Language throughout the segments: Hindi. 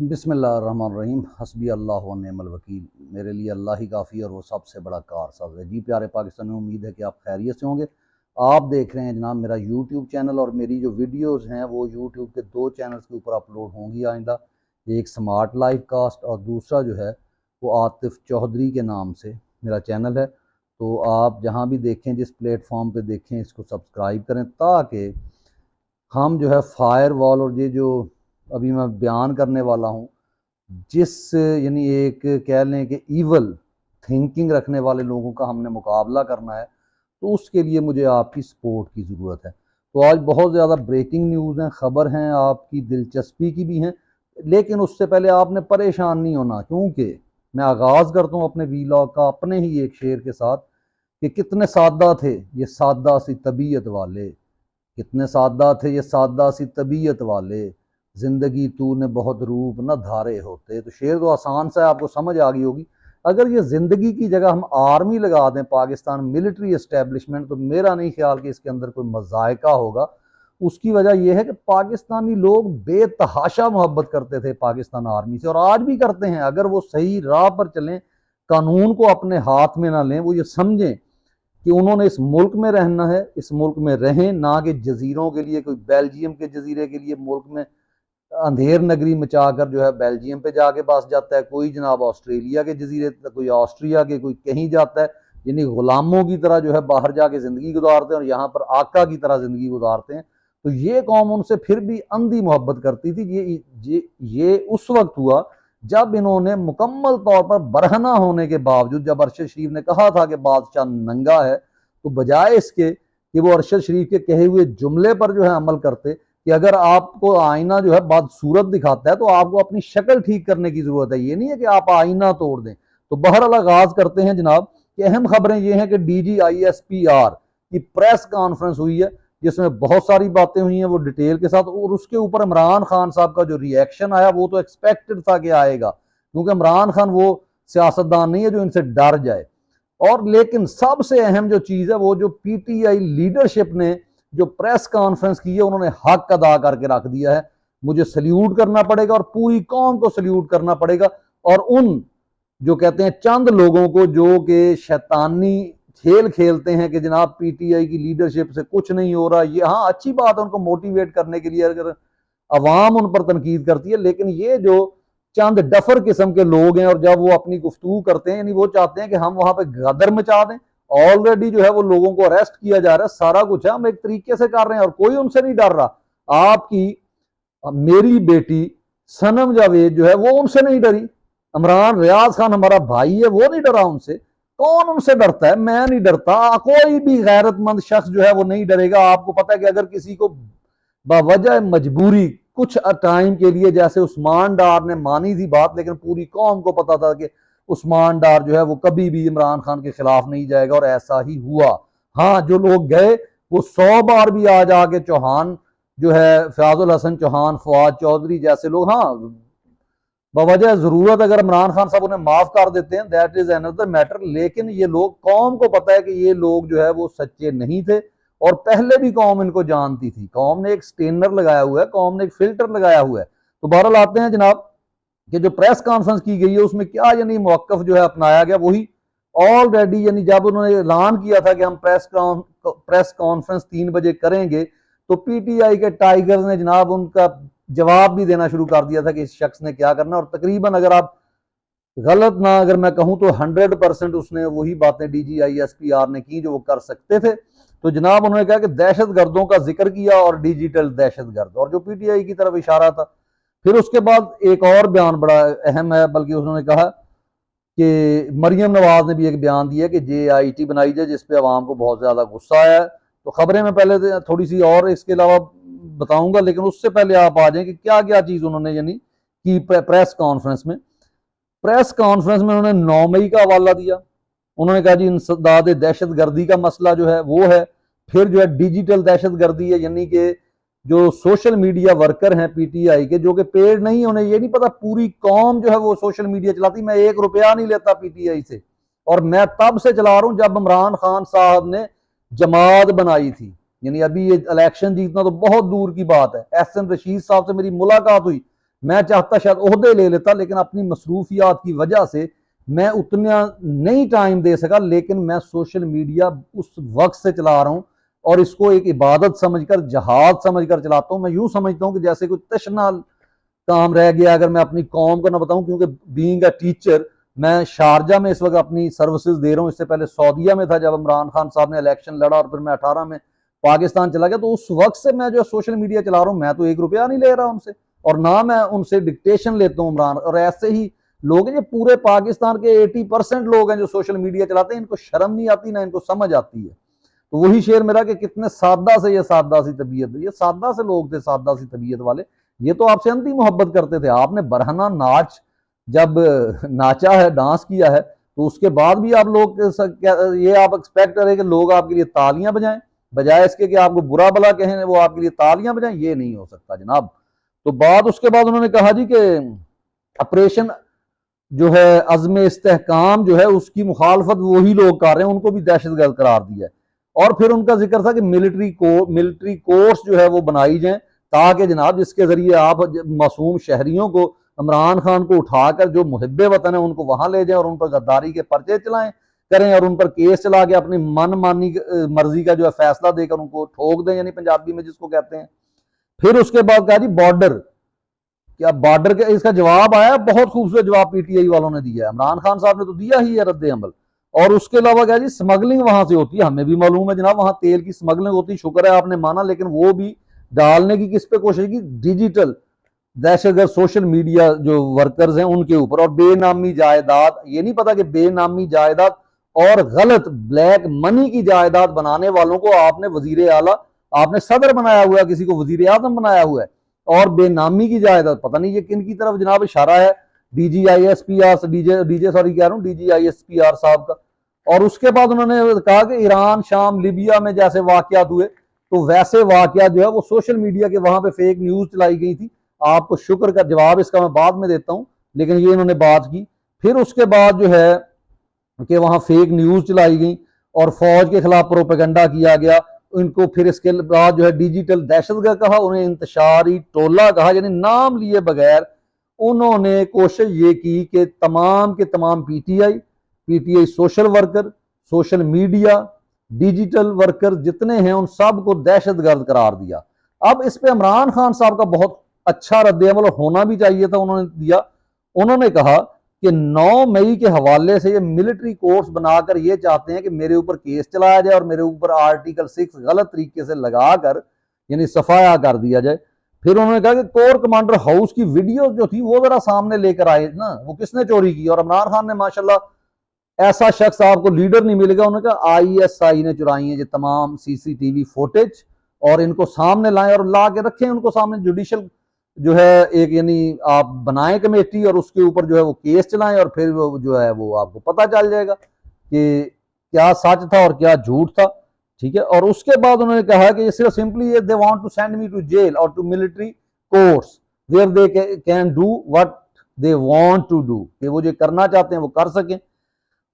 बिस्मिल्लाहिर्रहमानिर्रहीम। हस्बी अल्लाह व निअमल वकील। मेरे लिए अल्लाह ही काफ़ी और वो सबसे बड़ा कारसाज़ है। जी प्यारे पाकिस्तानी, उम्मीद है कि आप खैरियत से होंगे। आप देख रहे हैं जनाब मेरा यूट्यूब चैनल, और मेरी जो वीडियोस हैं वो यूट्यूब के दो चैनल्स के ऊपर अपलोड होंगी आइंदा। एक स्मार्ट लाइफ कास्ट और दूसरा जो है वो आतिफ चौधरी के नाम से मेरा चैनल है। तो आप जहाँ भी देखें, जिस प्लेटफॉर्म पे देखें, इसको सब्सक्राइब करें ताकि हम जो है फायर वॉल और ये जो अभी मैं बयान करने वाला हूँ, जिस यानी एक कह लें कि ईवल थिंकिंग रखने वाले लोगों का हमने मुकाबला करना है, तो उसके लिए मुझे आपकी सपोर्ट की ज़रूरत है। तो आज बहुत ज़्यादा ब्रेकिंग न्यूज़ हैं, ख़बर हैं, आपकी दिलचस्पी की भी हैं, लेकिन उससे पहले आपने परेशान नहीं होना, क्योंकि मैं आगाज़ करता हूँ अपने वीलॉग का अपने ही एक शेर के साथ कि कितने सादा थे ये सादा सी तबीयत वाले, कितने सादा थे ये सादा सी तबीयत वाले, जिंदगी तूने बहुत रूप न धारे होते। तो शेर तो आसान सा है, आपको समझ आ गई होगी। अगर ये जिंदगी की जगह हम आर्मी लगा दें, पाकिस्तान मिलिट्री एस्टेब्लिशमेंट, तो मेरा नहीं ख्याल कि इसके अंदर कोई मजायका होगा। उसकी वजह यह है कि पाकिस्तानी लोग बेतहाशा मोहब्बत करते थे पाकिस्तान आर्मी से, और आज भी करते हैं। अगर वो सही राह पर चलें, कानून को अपने हाथ में ना लें, वो ये समझें कि उन्होंने इस मुल्क में रहना है, इस मुल्क में रहें, ना कि जजीरों के लिए, कोई बेल्जियम के जजीरे के लिए मुल्क में अंधेर नगरी मचाकर जो है बेल्जियम पे जाके बस जाता है, कोई जनाब ऑस्ट्रेलिया के जजीरे, कोई ऑस्ट्रिया के, कोई कहीं जाता है। यानी गुलामों की तरह जो है बाहर जाके जिंदगी गुजारते हैं और यहाँ पर आका की तरह जिंदगी गुजारते हैं। तो ये कौम उनसे फिर भी अंधी मोहब्बत करती थी। ये उस वक्त हुआ जब इन्होंने मुकम्मल तौर पर बरहना होने के बावजूद, जब अरशद शरीफ ने कहा था कि बादशाह नंगा है, तो बजाय इसके कि वो अरशद शरीफ के कहे हुए जुमले पर जो है अमल करते कि अगर आपको आईना जो है बदसूरत दिखाता है तो आपको अपनी शक्ल ठीक करने की जरूरत है, ये नहीं है कि आप आईना तोड़ दें। तो बहरहाल आगाज करते हैं जनाब कि अहम खबरें ये हैं कि DGISPR की प्रेस कॉन्फ्रेंस हुई है, जिसमें बहुत सारी बातें हुई हैं वो डिटेल के साथ, और उसके ऊपर इमरान खान साहब का जो रिएक्शन आया वो तो एक्सपेक्टेड था कि आएगा, क्योंकि इमरान खान वो सियासतदान नहीं है जो इनसे डर जाए। और लेकिन सबसे अहम जो चीज है वो जो PTI लीडरशिप ने जो प्रेस कॉन्फ्रेंस की है, उन्होंने हक अदा करके रख दिया है। मुझे सल्यूट करना पड़ेगा और पूरी कौम को सल्यूट करना पड़ेगा। और उन जो कहते हैं चंद लोगों को जो कि शैतानी खेल खेलते हैं कि जनाब PTI की लीडरशिप से कुछ नहीं हो रहा, ये हाँ अच्छी बात है उनको मोटिवेट करने के लिए अगर अवाम उन पर तनकीद करती है, लेकिन ये जो चंद डफर किस्म के लोग हैं, और जब वो अपनी गुफ्तगू करते हैं, यानी वो चाहते हैं कि हम वहां पे गदर मचा दें। ऑलरेडी जो है वो लोगों को अरेस्ट किया जा रहा है, सारा कुछ है, हम एक तरीके से कर रहे हैं और कोई उनसे नहीं डर रहा। आपकी मेरी बेटी सनम जावेद जो है वो उनसे नहीं डरी। इमरान रियाज खान हमारा भाई है, वो नहीं डरा उनसे। कौन उनसे डरता है? मैं नहीं डरता, कोई भी गैरतमंद शख्स जो है वो नहीं डरेगा। आपको पता है कि अगर किसी को बावजह मजबूरी कुछ टाइम के लिए, जैसे उस्मान डार ने मानी थी बात, लेकिन पूरी कौम को पता था कि उस्मान डार जो है वो कभी भी इमरान खान के खिलाफ नहीं जाएगा, और ऐसा ही हुआ। हाँ, जो लोग गए वो 100 बार भी आ जाके चौहान जो है, फयाजुल हसन चौहान, फवाद चौधरी जैसे लोग, हाँ बवजह जरूरत अगर इमरान खान साहब उन्हें माफ कर देते हैं, दैट इज अनदर मैटर। लेकिन ये लोग, कौम को पता है कि ये लोग जो है वो सच्चे नहीं थे, और पहले भी कौम इनको जानती थी। कौम ने एक स्टेनर लगाया हुआ है, कौम ने एक फिल्टर लगाया हुआ है। तो बहरहाल आते हैं जनाब कि जो प्रेस कॉन्फ्रेंस की गई है उसमें क्या यानी मौकफ जो है अपनाया गया, वही ऑलरेडी यानी जब उन्होंने ऐलान किया था कि हम प्रेस कॉन्फ्रेंस 3 बजे करेंगे, तो PTI के टाइगर्स ने जनाब उनका जवाब भी देना शुरू कर दिया था कि इस शख्स ने क्या करना। और तकरीबन अगर आप गलत ना अगर मैं कहूं तो 100% उसने वही बातें DGISPR ने की जो वो कर सकते थे। तो जनाब उन्होंने कहा कि दहशत गर्दों का जिक्र किया और डिजिटल दहशत गर्द, और जो PTI की तरफ इशारा था। फिर उसके बाद एक और बयान बड़ा अहम है, बल्कि उन्होंने कहा कि मरियम नवाज ने भी एक बयान दिया कि JIT बनाई जाए, जिसपे अवाम को बहुत ज्यादा गुस्सा आया। तो खबरें मैं पहले थोड़ी सी और इसके अलावा बताऊंगा, लेकिन उससे पहले आप आ जाए कि क्या क्या चीज उन्होंने यानी की प्रेस कॉन्फ्रेंस में। प्रेस कॉन्फ्रेंस में उन्होंने 9 मई का हवाला दिया। उन्होंने कहा जी इंसदाद दहशत गर्दी का मसला जो है वो है। फिर जो है डिजिटल दहशत गर्दी है, यानी कि जो सोशल मीडिया वर्कर हैं PTI के, जो कि पेड नहीं, उन्हें ये नहीं पता पूरी कौम जो है वो सोशल मीडिया चलाती। मैं 1 रुपया नहीं लेता PTI से, और मैं तब से चला रहा हूं जब इमरान खान साहब ने जमात बनाई थी। यानी अभी ये इलेक्शन जीतना तो बहुत दूर की बात है। SN रशीद साहब से मेरी मुलाकात हुई, मैं चाहता शायद ओहदे ले लेता, लेकिन अपनी मसरूफियात की वजह से मैं उतना नहीं टाइम दे सका। लेकिन मैं सोशल मीडिया उस वक्त से चला रहा हूँ और इसको एक इबादत समझकर, जहाद समझकर चलाता हूँ। मैं यूं समझता हूँ कि जैसे कोई तशना काम रह गया अगर मैं अपनी कौम को ना बताऊं, क्योंकि बीइंग अ टीचर मैं शारजा में इस वक्त अपनी सर्विसेज दे रहा हूं। इससे पहले सऊदीया में था जब इमरान खान साहब ने इलेक्शन लड़ा, और फिर मैं 18 में पाकिस्तान चला गया। तो उस वक्त से मैं जो सोशल मीडिया चला रहा हूं, मैं तो 1 रुपया नहीं ले रहा उनसे, और ना मैं उनसे डिक्टेशन लेता हूं इमरान। और ऐसे ही लोग हैं, जो पूरे पाकिस्तान के 80% लोग हैं जो सोशल मीडिया चलाते हैं, इनको शर्म नहीं आती ना इनको समझ आती है। तो वही शेर मेरा कि कितने सादा से ये सादा सी तबीयत, ये सादा से लोग थे, सादा सी तबीयत वाले। ये तो आपसे अंती मोहब्बत करते थे। आपने बरहना नाच जब नाचा है, डांस किया है, तो उसके बाद भी आप लोग ये आप एक्सपेक्ट करें कि लोग आपके लिए तालियां बजाएं, बजाय इसके कि आपको बुरा भला कहें वो आपके लिए तालियां बजाएं। ये नहीं हो सकता जनाब। तो बात उसके बाद उन्होंने कहा जी कि ऑपरेशन जो है अज़्म इस्तेहकाम जो है उसकी मुखालफत वही लोग कर रहे हैं, उनको भी दहशतगर्द करार दिया है। और फिर उनका जिक्र था कि मिलिट्री कोर्स जो है वो बनाई जाए, ताकि जनाब जिसके जरिए आप मासूम शहरियों को, इमरान खान को उठाकर जो मुहिब्बे वतन है उनको वहां ले जाएं और उन पर गद्दारी के पर्चे चलाएं करें और उन पर केस चला के अपनी मन मानी मर्जी का जो है फैसला देकर उनको ठोक दें, यानी पंजाबी में जिसको कहते हैं। फिर उसके बाद कहा जी बॉर्डर, क्या बॉर्डर के इसका जवाब आया, बहुत खूबसूरत जवाब पीटीआई वालों ने दिया है। इमरान खान साहब ने तो दिया ही है रद्द अमल। और उसके अलावा क्या जी, स्मगलिंग वहां से होती है, हमें भी मालूम है जनाब, वहां तेल की स्मगलिंग होती है। शुक्र है आपने माना, लेकिन वो भी डालने की किस पे कोशिश की, डिजिटल दहशतगर्द सोशल मीडिया जो वर्कर्स हैं उनके ऊपर। और बेनामी जायदाद, ये नहीं पता कि बेनामी जायदाद और गलत ब्लैक मनी की जायदाद बनाने वालों को आपने वजीर आला, आपने सदर बनाया हुआ है, किसी को वजीर आजम बनाया हुआ है। और बेनामी की जायदाद, पता नहीं ये किन की तरफ जनाब इशारा है, डीजीआईएसपीआर डीजे डीजे सॉरी कह रहा हूँ, डीजीआईएसपीआर साहब का। और उसके बाद उन्होंने कहा कि ईरान, शाम, लिबिया में जैसे वाकयात हुए, तो वैसे वाकयात जो है वो सोशल मीडिया के वहां पे फेक न्यूज चलाई गई थी। आपको शुक्र का जवाब इसका मैं बाद में देता हूं, लेकिन ये इन्होंने बात की। फिर उसके बाद जो है कि वहां फेक न्यूज चलाई गई और फौज के खिलाफ प्रोपेगेंडा किया गया इनको। फिर इसके बाद जो है डिजिटल दहशतगर्द कहा, उन्हें इंतशारी टोला कहा, यानी नाम लिए बगैर उन्होंने कोशिश ये की कि तमाम के तमाम PTI social worker, social media, digital worker जितने हैं उन सब को दहशतगर्द करार दिया। अब इस पे इमरान खान साहब का बहुत अच्छा रद्द-ए-अमल होना भी चाहिए था, उन्होंने दिया। उन्होंने कहा कि 9 मई के हवाले से ये मिलिट्री कोर्स बनाकर ये चाहते हैं कि मेरे ऊपर केस चलाया जाए और मेरे ऊपर आर्टिकल 6 गलत तरीके से लगाकर यानी सफाया कर दिया जाए। फिर उन्होंने कहा कि कोर कमांडर हाउस की वीडियो जो थी वो जरा सामने लेकर आए ना, वो किसने चोरी की। और इमरान खान ने माशाल्लाह, ऐसा शख्स आपको लीडर नहीं मिलेगा, उन्होंने कहा आईएसआई ने चुराई है ये तमाम सीसीटीवी फुटेज, और इनको सामने लाएं और ला के रखें उनको सामने। जुडिशल जो है एक यानी आप बनाएं कमेटी और उसके ऊपर जो है वो केस चलाएं, और फिर वो जो है वो आपको पता चल जाएगा कि क्या सच था और क्या झूठ था। ठीक है। और उसके बाद उन्होंने कहा कि ये सिर्फ simply they want to send me to jail और to military courts where they can do what they want to do, कि वो जो करना चाहते हैं वो कर सकें।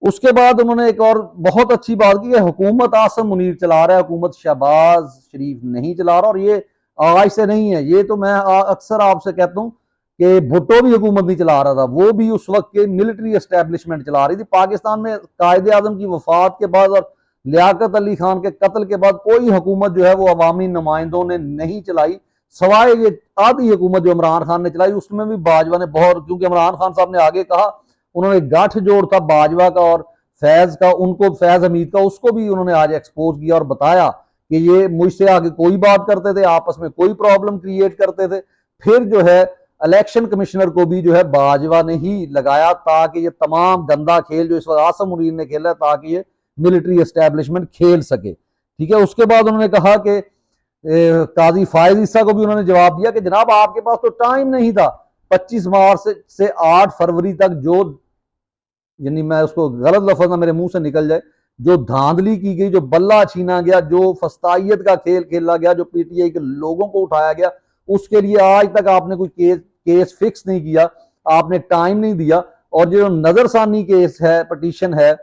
उसके बाद उन्होंने एक और बहुत अच्छी बात की है, हुकूमत आसम मुनीर चला रहा है, हुकूमत शहबाज शरीफ नहीं चला रहा। और ये आज से नहीं है, ये तो मैं अक्सर आपसे कहता हूं कि भुट्टो भी हुकूमत नहीं चला रहा था, वो भी उस वक्त के मिलिट्री एस्टेब्लिशमेंट चला रही थी। पाकिस्तान में कायदे आजम की वफात के बाद और लियाकत अली खान के कत्ल के बाद कोई हुकूमत जो है वो अवामी नुमाइंदों ने नहीं चलाई, सवाए ये आधी हुकूमत जो इमरान खान ने चलाई, उसमें भी बाजवा ने बहुत, क्योंकि इमरान खान साहब ने आगे कहा, उन्होंने गांठ जोड़ था बाजवा का और फैज का, उनको फैज हमीद का, उसको भी उन्होंने आज एक्सपोज किया और बताया कि ये मुझसे आगे कोई बात करते थे, आपस में कोई प्रॉब्लम क्रिएट करते थे। फिर जो है इलेक्शन कमिश्नर को भी जो है बाजवा ने ही लगाया, ताकि ये तमाम गंदा खेल जो इस वक्त आसम मुनीर ने खेला, ताकि ये मिलिट्री एस्टेब्लिशमेंट खेल सके। ठीक है। उसके बाद उन्होंने कहा कि काजी फायज ईसा को भी उन्होंने जवाब दिया कि जनाब आपके पास तो टाइम नहीं था, 25 मार्च से 8 फरवरी तक जो, यानी मैं उसको गलत लफ्ज ना मेरे मुंह से निकल जाए, जो धांधली की गई, जो बल्ला छीना गया, जो फस्तायत का खेल खेला गया, जो पीटीआई के लोगों को उठाया गया, उसके लिए आज तक आपने कोई केस फिक्स नहीं किया, आपने टाइम नहीं दिया। और जो नजरसानी केस है, पटिशन है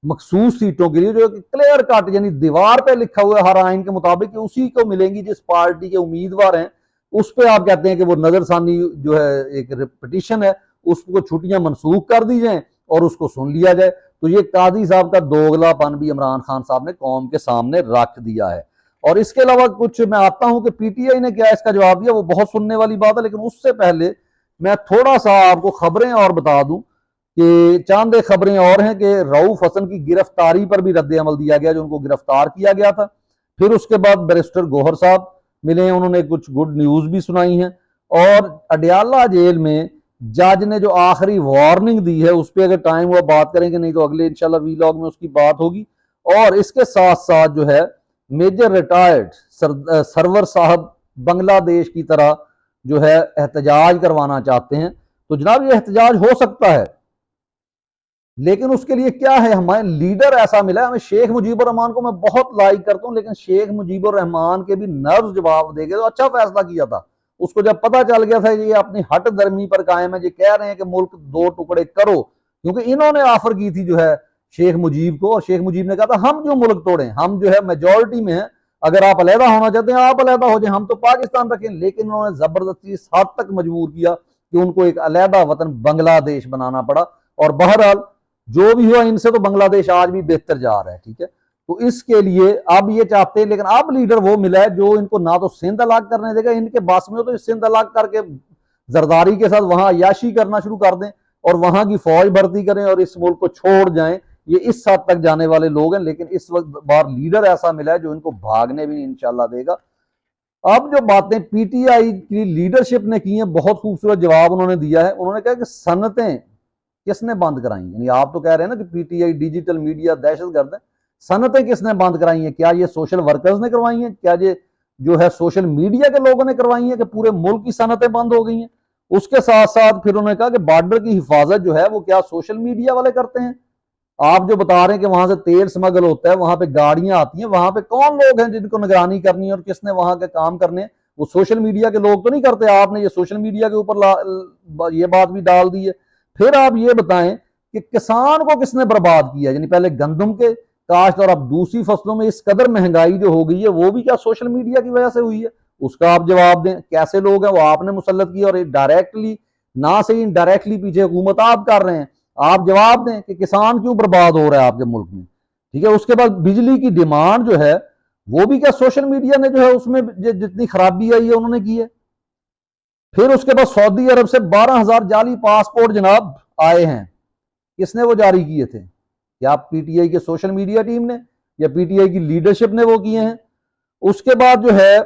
मखसूस सीटों के लिए, जो क्लियर कट यानी दीवार पे लिखा हुआ है हर आइन के मुताबिक कि उसी को मिलेंगी जिस पार्टी के उम्मीदवार हैं, उस पर आप कहते हैं कि वो नजरसानी जो है एक पिटीशन है, उसको छुट्टियां मनसूख कर दी जाए और उसको सुन लिया जाए। तो ये काजी साहब का दोगलापन भी इमरान खान साहब ने कौम के सामने रख दिया है। और इसके अलावा कुछ मैं आता हूं कि पीटीआई ने क्या इसका जवाब दिया, वो बहुत सुनने वाली बात है, लेकिन उससे पहले मैं थोड़ा सा आपको खबरें और बता दूं कि चंद एक खबरें और हैं कि रऊफ हसन की गिरफ्तारी पर भी रद्द अमल दिया गया, जो उनको गिरफ्तार किया गया था। फिर उसके बाद बैरिस्टर गौहर साहब मिले, उन्होंने कुछ गुड न्यूज भी सुनाई है। और अडयाला जेल में जज ने जो आखिरी वार्निंग दी है उस पर अगर टाइम हुआ बात करेंगे, नहीं तो अगले इंशाल्लाह वीलॉग में उसकी बात होगी। और इसके साथ साथ जो है मेजर रिटायर्ड सरवर साहब बांग्लादेश की तरह जो है एहतजाज करवाना चाहते हैं। तो जनाब ये एहतजाज हो सकता है, लेकिन उसके लिए क्या है, हमारे लीडर ऐसा मिला है हमें। शेख मुजीबुर रहमान को मैं बहुत लाइक करता हूं, लेकिन शेख मुजीबुर रहमान के भी नर्व जवाब देंगे। तो अच्छा फैसला किया था, उसको जब पता चल गया था ये अपनी हट दर्मी पर कायम है, ये कह रहे हैं कि मुल्क दो टुकड़े करो, क्योंकि इन्होंने ऑफर की थी जो है शेख मुजीब को, और शेख मुजीब ने कहा था हम क्यों मुल्क तोड़े, हम जो है मेजोरिटी में है, अगर आप अलहदा होना चाहते हैं आप अलहदा हो जाए, हम तो पाकिस्तान रखें। लेकिन उन्होंने जबरदस्ती इस हद तक मजबूर किया कि उनको एक अलहदा वतन बांग्लादेश बनाना पड़ा। और बहरहाल जो भी हुआ, इनसे तो बांग्लादेश आज भी बेहतर जा रहा है, ठीक है। तो इसके लिए अब ये चाहते हैं, लेकिन अब लीडर वो मिला है जो इनको ना तो सिंध अलग करने देगा, इनके बस में हो तो सिंध अलग करके जरदारी के साथ वहां अयाशी करना शुरू कर दें और वहां की फौज भर्ती करें और इस मुल्क को छोड़ जाएं। ये इस हद तक जाने वाले लोग हैं, लेकिन इस वक्त बार लीडर ऐसा मिला है जो इनको भागने भी इंशाल्लाह देगा। अब जो बातें पीटीआई की लीडरशिप ने की हैं, बहुत खूबसूरत जवाब उन्होंने दिया है। उन्होंने कहा कि सनतें किसने बंद कराई, यानी आप तो कह रहे हैं ना कि पीटीआई डिजिटल मीडिया दहशतगर्द है, सनतें किसने बंद कराई हैं? क्या ये सोशल वर्कर्स ने करवाई हैं? क्या ये जो है सोशल मीडिया के लोगों ने करवाई हैं कि पूरे मुल्क की सनतें बंद हो गई हैं? उसके साथ साथ फिर उन्होंने कहा कि बॉर्डर की हिफाजत जो है वो क्या सोशल मीडिया वाले करते हैं? आप जो बता रहे हैं कि वहां से तेल स्मगल होता है, वहां पे गाड़ियां आती हैं, वहां पे कौन लोग हैं जिनको निगरानी करनी है और किसने वहां के काम करने हैं? वो सोशल मीडिया के लोग तो नहीं करते। आपने ये सोशल मीडिया के ऊपर ये बात भी डाल दी है। फिर आप ये बताएं कि किसान को किसने बर्बाद किया, यानी पहले गंदम के काश्त और अब दूसरी फसलों में इस कदर महंगाई जो हो गई है, वो भी क्या सोशल मीडिया की वजह से हुई है? उसका आप जवाब दें। कैसे लोग हैं वो आपने मुसल्लत किया और डायरेक्टली ना से इनडायरेक्टली पीछे हुकूमत आप कर रहे हैं। आप जवाब दें कि किसान क्यों बर्बाद हो रहा है आपके मुल्क में, ठीक है। उसके बाद बिजली की डिमांड जो है वो भी क्या सोशल मीडिया ने जो है उसमें जितनी खराबी आई है उन्होंने की है। फिर उसके बाद सऊदी अरब से 12,000 जाली पासपोर्ट जनाब आए हैं, किसने वो जारी किए थे? क्या पीटीआई के सोशल मीडिया टीम ने या पीटीआई की लीडरशिप ने वो किए हैं? उसके बाद जो है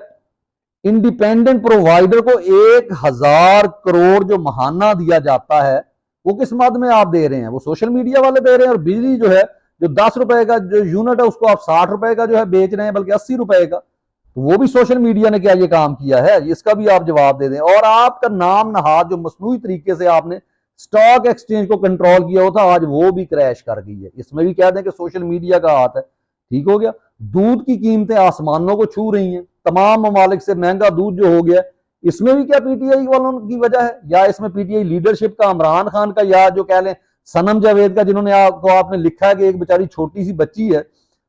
इंडिपेंडेंट प्रोवाइडर को 1,000 करोड़ जो महाना दिया जाता है वो किस मद में आप दे रहे हैं? वो सोशल मीडिया वाले दे रहे हैं। और बिजली जो है जो 10 रुपए का जो यूनिट है उसको आप 60 रुपए का जो है बेच रहे हैं, बल्कि 80 रुपए का। तो वो भी सोशल मीडिया ने क्या ये काम किया है? इसका भी आप जवाब दे दें। और आपका नाम नहाद जो मसनूई तरीके से आपने स्टॉक एक्सचेंज को कंट्रोल किया होता, आज वो भी क्रैश कर गई है। इसमें भी कह दें कि सोशल मीडिया का हाथ है, ठीक हो गया। दूध की कीमतें आसमानों को छू रही हैं, तमाम ममालिक से महंगा दूध जो हो गया, इसमें भी क्या पीटीआई वालों की वजह है? या इसमें पीटीआई लीडरशिप का, इमरान खान का, या जो कह लें सनम जावेद का, जिन्होंने आपने लिखा है कि एक बेचारी छोटी सी बच्ची है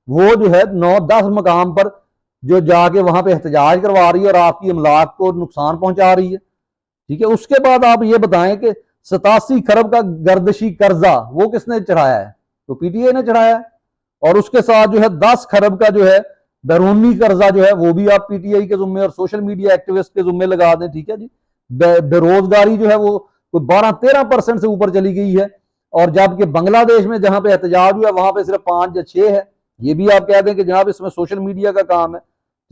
वो जो है 9-10 मकाम पर जो जाके वहां पे एहतजाज करवा रही है और आपकी अमलाक को नुकसान पहुंचा रही है, ठीक है। उसके बाद आप ये बताएं कि 87 खरब का गर्दशी कर्जा वो किसने चढ़ाया है? तो पीटीआई ने चढ़ाया है। और उसके साथ जो है 10 खरब का जो है बैरूनी कर्जा जो है वो भी आप पीटीआई के जुम्मे और सोशल मीडिया एक्टिविस्ट के जुम्मे लगा दें, ठीक है जी। बेरोजगारी जो है वो कोई 12-13% से ऊपर चली गई है। और जबकि बांग्लादेश में जहां पे एहतजाज हुआ वहां पे सिर्फ 5 या 6 है। ये भी आप कह दें कि जनाब इसमें सोशल मीडिया का काम है,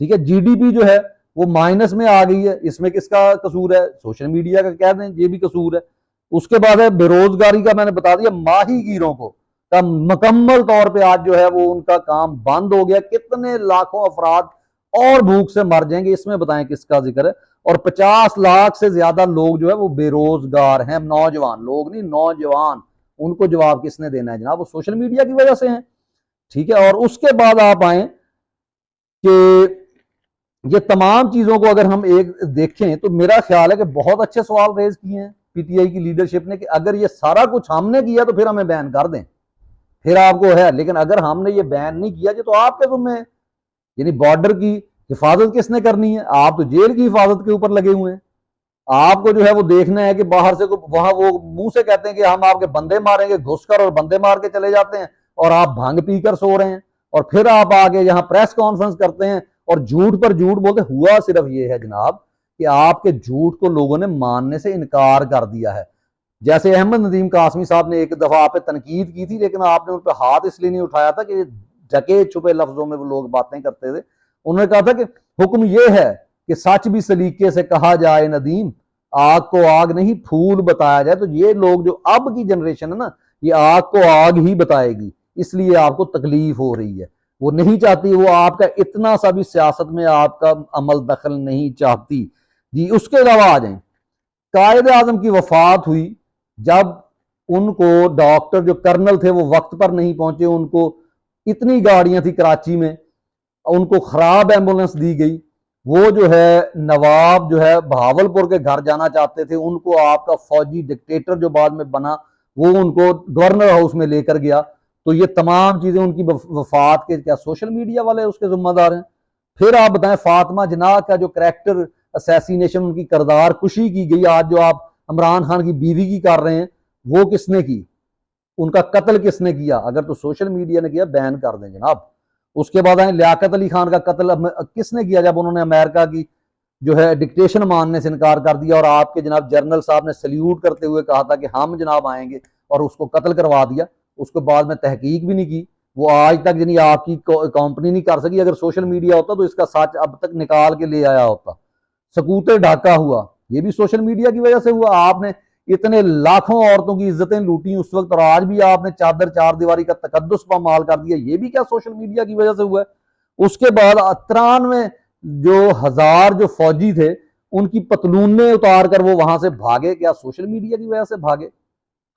ठीक है। जीडीपी जो है वो माइनस में आ गई है, इसमें किसका कसूर है? सोशल मीडिया का, कह दें ये भी कसूर है। उसके बाद है बेरोजगारी का, मैंने बता दिया। माहीगीरों को का मुकम्मल तौर पे आज जो है वो उनका काम बंद हो गया। कितने लाखों अफराद और भूख से मर जाएंगे, इसमें बताएं किसका जिक्र है? और 50 लाख से ज्यादा लोग जो है वो बेरोजगार हैं, नौजवान लोग नहीं, नौजवान। उनको जवाब किसने देना है जनाब? वो सोशल मीडिया की वजह से है, ठीक है। और उसके बाद आप आए कि ये तमाम चीजों को अगर हम एक देखें तो मेरा ख्याल है कि बहुत अच्छे सवाल रेज किए हैं पीटीआई की लीडरशिप ने कि अगर ये सारा कुछ हमने किया तो फिर हमें बैन कर दें, फिर आपको है। लेकिन अगर हमने ये बैन नहीं किया तो आपके जुम्मे है, यानी बॉर्डर की हिफाजत किसने करनी है? आप तो जेल की हिफाजत के ऊपर लगे हुए हैं। आपको जो है वो देखना है कि बाहर से वहां वो मुंह से कहते हैं कि हम आपके बंदे मारेंगे, घुसकर और बंदे मार के चले जाते हैं, और आप भांग पीकर सो रहे हैं, और फिर आप आगे यहाँ प्रेस कॉन्फ्रेंस करते हैं और झूठ पर झूठ बोलते। हुआ सिर्फ ये है जनाब कि आपके झूठ को लोगों ने मानने से इनकार कर दिया है। जैसे अहमद नदीम कासमी साहब ने एक दफा आप पे तनकीद की थी, लेकिन आपने उन पर हाथ इसलिए नहीं उठाया था कि ढके छुपे लफ्जों में वो लोग बातें करते थे। उन्होंने कहा था कि हुक्म यह है कि सच भी सलीके से कहा जाए नदीम, आग को आग नहीं फूल बताया जाए। तो ये लोग जो अब की जनरेशन है ना, ये आग को आग ही बताएगी, इसलिए आपको तकलीफ हो रही है। वो नहीं चाहती, वो आपका इतना सा भी सियासत में आपका अमल दखल नहीं चाहती जी। उसके अलावा आ जाए, कायद आजम की वफात हुई, जब उनको डॉक्टर जो कर्नल थे वो वक्त पर नहीं पहुंचे, उनको इतनी गाड़ियां थी कराची में, उनको खराब एम्बुलेंस दी गई। वो जो है नवाब जो है बहावलपुर के घर जाना चाहते थे, उनको आपका फौजी डिक्टेटर जो बाद में बना वो उनको गवर्नर हाउस में लेकर गया। तो ये तमाम चीजें उनकी वफात के क्या सोशल मीडिया वाले उसके जिम्मेदार हैं? फिर आप बताएं, फातिमा जिन्ना का जो करैक्टर असैसिनेशन, उनकी करदार कुशी की गई, आज जो आप इमरान खान की बीवी की कर रहे हैं, वो किसने की? उनका कत्ल किसने किया? अगर तो सोशल मीडिया ने किया, बैन कर दें जनाब। उसके बाद आए लियाकत अली खान का कत्ल किसने किया? जब उन्होंने अमेरिका की जो है डिक्टेशन मानने से इनकार कर दिया, और आपके जनाब जनरल साहब ने सल्यूट करते हुए कहा था कि हम जनाब आएंगे, और उसको कत्ल करवा दिया। उसके बाद में तहकीक भी नहीं की। वो आज तक यानी आपकी कंपनी नहीं कर सकी। अगर सोशल मीडिया होता तो इसका सच अब तक निकाल के ले आया होता। सकूते ढाका हुआ, ये भी सोशल मीडिया की वजह से हुआ। आपने इतने लाखों औरतों की इज्जतें लूटी उस वक्त, और आज भी आपने चादर चार दीवारी का तकद्दुस पामाल कर दिया, ये भी क्या सोशल मीडिया की वजह से हुआ है? उसके बाद 93 जो हजार जो फौजी थे, उनकी पतलूनें उतार कर वो वहां से भागे, क्या सोशल मीडिया की वजह से भागे?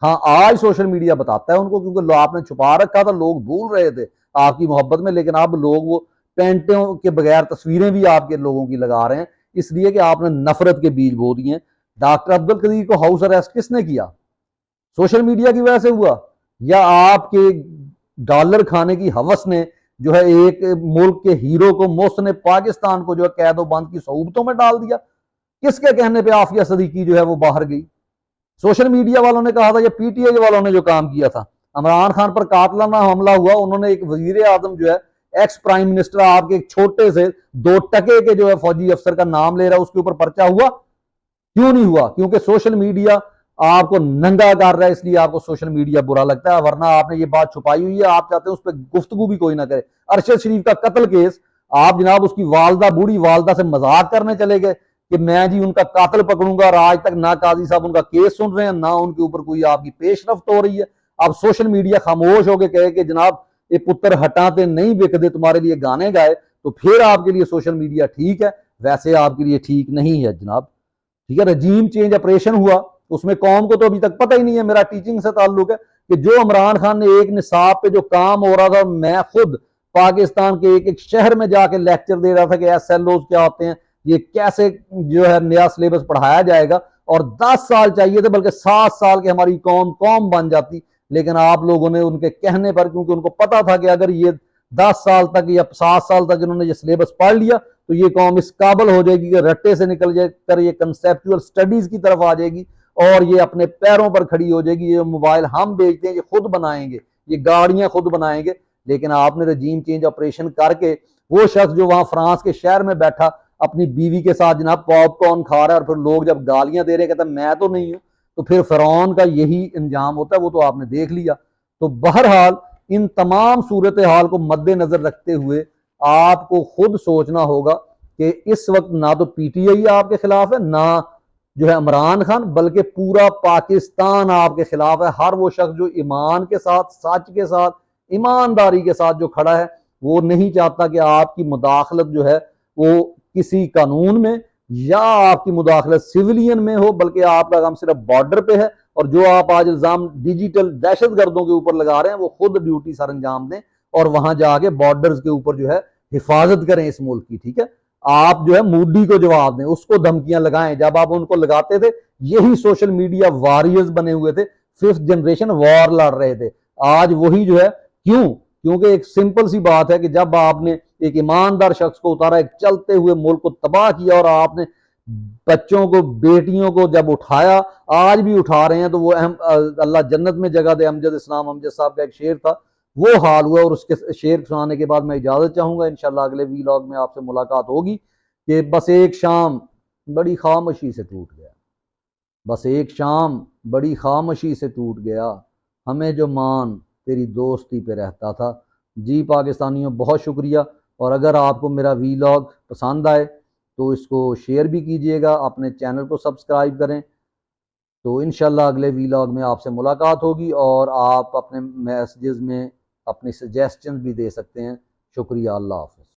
हाँ, आज सोशल मीडिया बताता है उनको, क्योंकि आपने छुपा रखा था, लोग भूल रहे थे आपकी मोहब्बत में। लेकिन अब लोग वो पेंटों के बगैर तस्वीरें भी आपके लोगों की लगा रहे हैं, इसलिए कि आपने नफरत के बीज बो दिए हैं। डॉक्टर अब्दुल कदीर को हाउस अरेस्ट किसने किया? सोशल मीडिया की वजह से हुआ, या आपके डॉलर खाने की हवस ने जो है एक मुल्क के हीरो को, मोहसिन पाकिस्तान को जो है कैदो बंद की सहूबतों में डाल दिया? किसके कहने पे आफिया सदीकी जो है वो बाहर गई? सोशल मीडिया वालों ने कहा था, या पीटीआई वालों ने जो काम किया था? इमरान खान पर कातलाना हमला हुआ, उन्होंने एक वजीर आजम जो है, एक्स प्राइम मिनिस्टर, आपके एक छोटे से 2 टके के जो है फौजी अफसर का नाम ले रहा है, उसके ऊपर पर्चा हुआ? क्यों नहीं हुआ? क्योंकि सोशल मीडिया आपको नंगा कर रहा है, इसलिए आपको सोशल मीडिया बुरा लगता है, वरना आपने ये बात छुपाई हुई है। आप चाहते हैं उस पर गुफ्तगू भी कोई ना करे। अरशद शरीफ का कत्ल केस, आप जनाब उसकी वालदा, बूढ़ी वालदा से मजाक करने चले गए कि मैं जी उनका कातिल पकड़ूंगा, और आज तक ना काजी साहब उनका केस सुन रहे हैं, ना उनके ऊपर कोई आपकी पेशरफ्त हो रही है। अब सोशल मीडिया खामोश होकर कहे कि जनाब ये पुत्र हटाते नहीं बिकते, तुम्हारे लिए गाने गाए, तो फिर आपके लिए सोशल मीडिया ठीक है, वैसे आपके लिए ठीक नहीं है जनाब। ठीक है, रजीम चेंज ऑपरेशन हुआ, उसमें कौम को तो अभी तक पता ही नहीं है। मेरा टीचिंग से ताल्लुक है कि जो इमरान खान ने एक निसाब पे जो काम हो रहा था, मैं खुद पाकिस्तान के एक एक शहर में जाके लेक्चर दे रहा था कि एसएलओ क्या होते हैं, ये कैसे जो है नया सिलेबस पढ़ाया जाएगा, और 10 साल चाहिए थे, बल्कि 7 साल की हमारी कौम कौम बन जाती। लेकिन आप लोगों ने उनके कहने पर, क्योंकि उनको पता था कि अगर ये 10 साल तक या 7 साल तक इन्होंने ये सिलेबस पढ़ लिया तो ये कौम इस काबिल हो जाएगी कि रट्टे से निकल जाकर ये कंसेप्चुअल स्टडीज की तरफ आ जाएगी, और ये अपने पैरों पर खड़ी हो जाएगी। ये मोबाइल हम बेचते हैं, ये खुद बनाएंगे, ये गाड़ियां खुद बनाएंगे। लेकिन आपने रजीम चेंज ऑपरेशन करके, वो शख्स जो वहां फ्रांस के शहर में बैठा अपनी बीवी के साथ जनाब पॉपकॉर्न खा रहा है, और फिर लोग जब गालियां दे रहे कहते मैं तो नहीं हूं, तो फिर फिरौन का यही अंजाम होता है, वो तो आपने देख लिया। तो बहरहाल इन तमाम सूरत हाल को मद्देनजर रखते हुए आपको खुद सोचना होगा कि इस वक्त ना तो पीटीआई आपके खिलाफ है, ना जो है इमरान खान, बल्कि पूरा पाकिस्तान आपके खिलाफ है। हर वो शख्स जो ईमान के साथ, सच के साथ, ईमानदारी के साथ जो खड़ा है, वो नहीं चाहता कि आपकी मुदाखलत जो है वो किसी कानून में या आपकी मुदाखलत सिविलियन में हो, बल्कि आपका काम सिर्फ बॉर्डर पे है। और जो आप आज इल्जाम डिजिटल दहशतगर्दों के ऊपर लगा रहे हैं, वो खुद ड्यूटी सर अंजाम दें, और वहां जाके बॉर्डर्स के ऊपर जो है हिफाजत करें इस मुल्क की। ठीक है, आप जो है मोदी को जवाब दें, उसको धमकियां लगाएं। जब आप उनको लगाते थे, यही सोशल मीडिया वॉरियर्स बने हुए थे, 5th जनरेशन वॉर लड़ रहे थे। आज वही जो है, क्यों? क्योंकि एक सिंपल सी बात है कि जब आपने एक ईमानदार शख्स को उतारा, एक चलते हुए मुल्क को तबाह किया, और आपने बच्चों को, बेटियों को जब उठाया, आज भी उठा रहे हैं। तो वो अल्लाह जन्नत में जगह दे। अमजद इस्लाम अमजद साहब का एक शेर था, वो हाल हुआ। और उसके शेर सुनाने के बाद मैं इजाज़त चाहूँगा। इंशाल्लाह अगले वीलॉग में आपसे मुलाकात होगी। कि बस एक शाम बड़ी खामोशी से टूट गया, बस एक शाम बड़ी खामोशी से टूट गया, हमें जो मान तेरी दोस्ती पे रहता था। जी पाकिस्तानियों, बहुत शुक्रिया। और अगर आपको मेरा वीलॉग पसंद आए तो इसको शेयर भी कीजिएगा, अपने चैनल को सब्सक्राइब करें। तो इंशाल्लाह अगले वीलॉग में आपसे मुलाकात होगी, और आप अपने मैसेजेस में अपनी सजेशंस भी दे सकते हैं। शुक्रिया, अल्लाह हाफ़िज़।